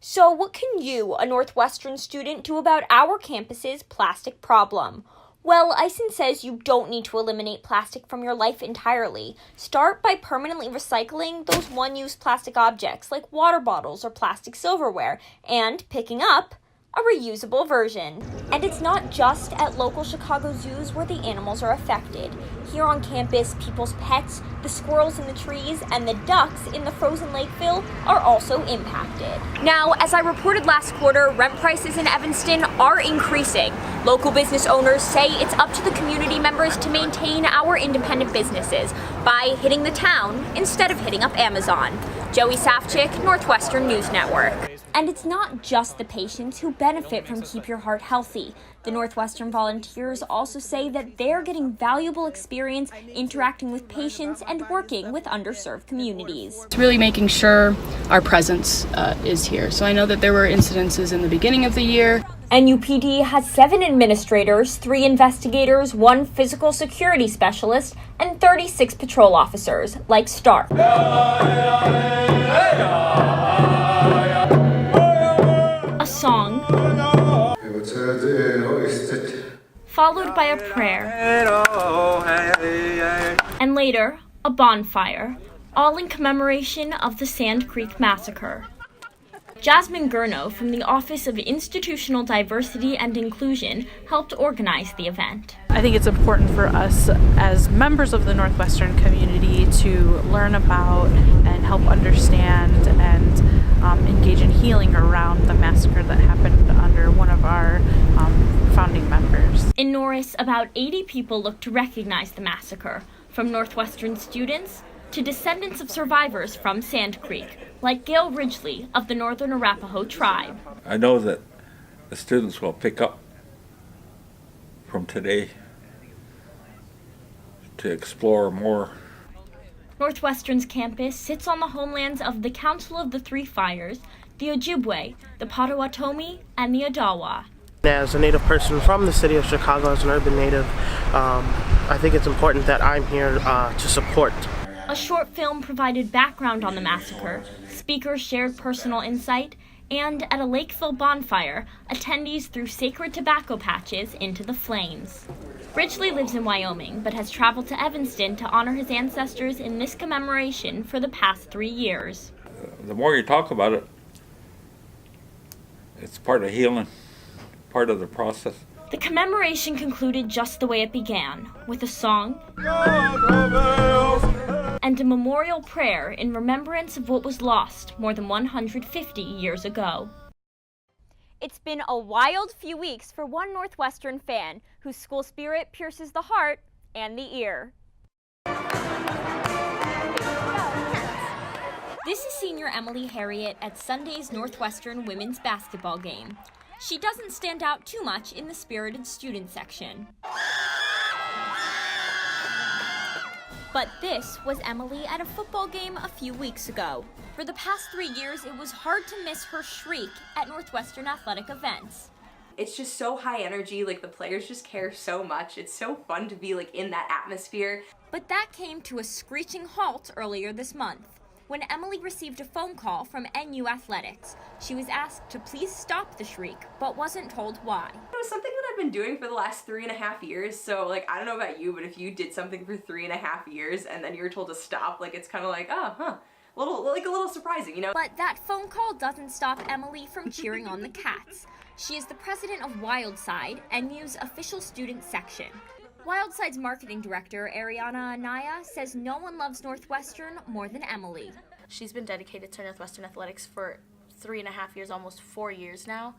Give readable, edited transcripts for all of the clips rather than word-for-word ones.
So what can you, a Northwestern student, do about our campus's plastic problem? Well, Eisen says you don't need to eliminate plastic from your life entirely. Start by permanently recycling those one-use plastic objects like water bottles or plastic silverware and picking up a reusable version. And it's not just at local Chicago zoos where the animals are affected. Here on campus, people's pets, the squirrels in the trees, and the ducks in the frozen Lakeville are also impacted. Now, as I reported last quarter, rent prices in Evanston are increasing. Local business owners say it's up to the community members to maintain our independent businesses by hitting the town instead of hitting up Amazon. Joey Safchik, Northwestern News Network. And it's not just the patients who benefit from Keep Your Heart Healthy. The Northwestern volunteers also say that they're getting valuable experience interacting with patients and working with underserved communities. It's really making sure our presence is here. So I know that there were incidences in the beginning of the year. NUPD has 7 administrators, 3 investigators, 1 physical security specialist, and 36 patrol officers, like Stark. A song, followed by a prayer, and later, a bonfire, all in commemoration of the Sand Creek Massacre. Jasmine Gurno from the Office of Institutional Diversity and Inclusion helped organize the event. I think it's important for us as members of the Northwestern community to learn about and help understand and engage in healing around the massacre that happened under one of our founding members. In Norris, about 80 people looked to recognize the massacre, from Northwestern students to descendants of survivors from Sand Creek, like Gail Ridgely of the Northern Arapaho tribe. I know that the students will pick up from today to explore more. Northwestern's campus sits on the homelands of the Council of the Three Fires, the Ojibwe, the Potawatomi, and the Odawa. As a Native person from the city of Chicago, as an urban Native, I think it's important that I'm here to support. A short film provided background on the massacre, speakers shared personal insight, and at a Lakeville bonfire, attendees threw sacred tobacco patches into the flames. Ridgely lives in Wyoming, but has traveled to Evanston to honor his ancestors in this commemoration for the past 3 years. The more you talk about it, it's part of healing, part of the process. The commemoration concluded just the way it began, with a song and a memorial prayer in remembrance of what was lost more than 150 years ago. It's been a wild few weeks for one Northwestern fan whose school spirit pierces the heart and the ear. This is senior Emily Harriet at Sunday's Northwestern women's basketball game. She doesn't stand out too much in the spirited student section. But this was Emily at a football game a few weeks ago. For the past 3 years, it was hard to miss her shriek at Northwestern athletic events. It's just so high energy, like the players just care so much. It's so fun to be like in that atmosphere. But that came to a screeching halt earlier this month, when Emily received a phone call from NU Athletics. She was asked to please stop the shriek, but wasn't told why. It was something that I've been doing for the last 3.5 years, so like, I don't know about you, but if you did something for 3.5 years and then you're told to stop, like it's kind of like, oh, huh. A little surprising, you know? But that phone call doesn't stop Emily from cheering on the Cats. She is the president of Wildside, NU's official student section. Wildside's marketing director, Ariana Anaya, says no one loves Northwestern more than Emily. She's been dedicated to Northwestern athletics for 3.5 years, almost 4 years now,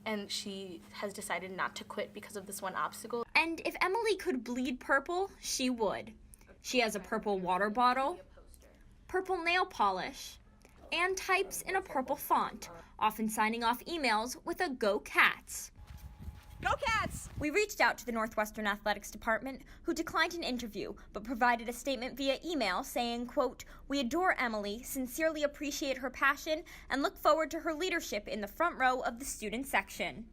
and she has decided not to quit because of this one obstacle. And if Emily could bleed purple, she would. She has a purple water bottle, purple nail polish, and types in a purple font, often signing off emails with a Go Cats. Go Cats! We reached out to the Northwestern Athletics Department, who declined an interview, but provided a statement via email saying, quote, "We adore Emily, sincerely appreciate her passion, and look forward to her leadership in the front row of the student section."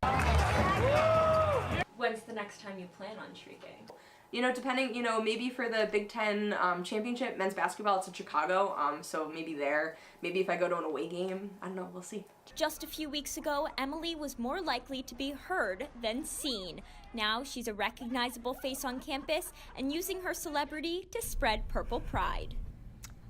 When's the next time you plan on shrieking? you know, depending, you know, maybe for the Big Ten championship, men's basketball, it's in Chicago, so maybe there. Maybe if I go to an away game, I don't know, we'll see. Just a few weeks ago, Emily was more likely to be heard than seen. Now she's a recognizable face on campus and using her celebrity to spread purple pride.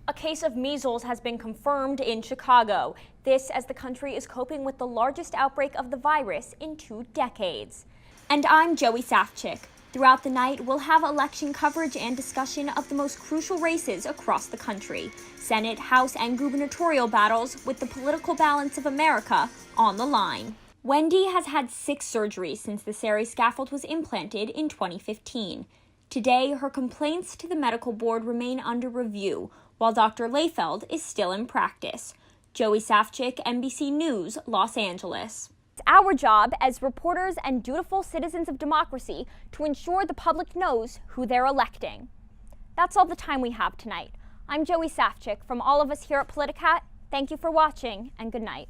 A case of measles has been confirmed in Chicago. This as the country is coping with the largest outbreak of the virus in 2 decades. And I'm Joey Safchik. Throughout the night, we'll have election coverage and discussion of the most crucial races across the country. Senate, House, and gubernatorial battles with the political balance of America on the line. Wendy has had 6 surgeries since the Sari scaffold was implanted in 2015. Today, her complaints to the medical board remain under review, while Dr. Layfeld is still in practice. Joey Safchik, NBC News, Los Angeles. It's our job as reporters and dutiful citizens of democracy to ensure the public knows who they're electing. That's all the time we have tonight. I'm Joey Safchik from all of us here at POLITICAT. Thank you for watching and good night.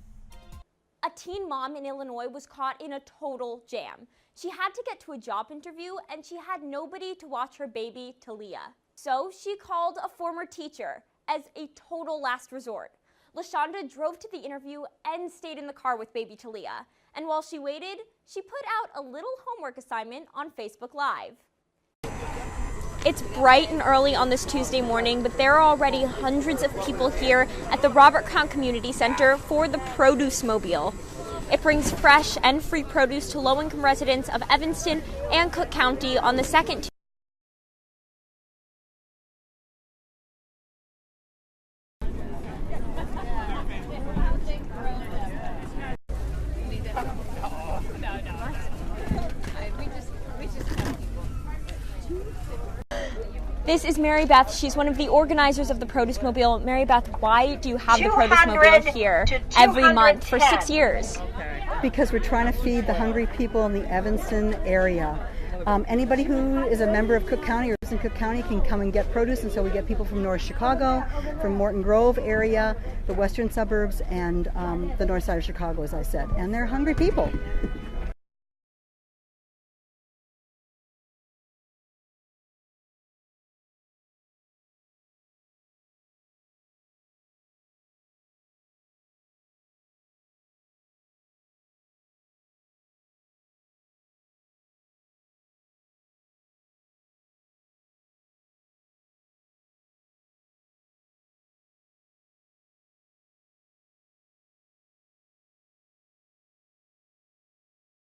A teen mom in Illinois was caught in a total jam. She had to get to a job interview and she had nobody to watch her baby, Talia. So she called a former teacher as a total last resort. LaShonda drove to the interview and stayed in the car with baby Talia. And while she waited, she put out a little homework assignment on Facebook Live. It's bright and early on this Tuesday morning, but there are already hundreds of people here at the Robert Kahn Community Center for the Produce Mobile. It brings fresh and free produce to low-income residents of Evanston and Cook County on the second This is Mary Beth. She's one of the organizers of the Produce Mobile. Mary Beth, why do you have the Produce Mobile here every month for 6 years? Because we're trying to feed the hungry people in the Evanston area. Anybody who is a member of Cook County or lives in Cook County can come and get produce, and so we get people from North Chicago, from Morton Grove area, the western suburbs, and the north side of Chicago, as I said. And they're hungry people.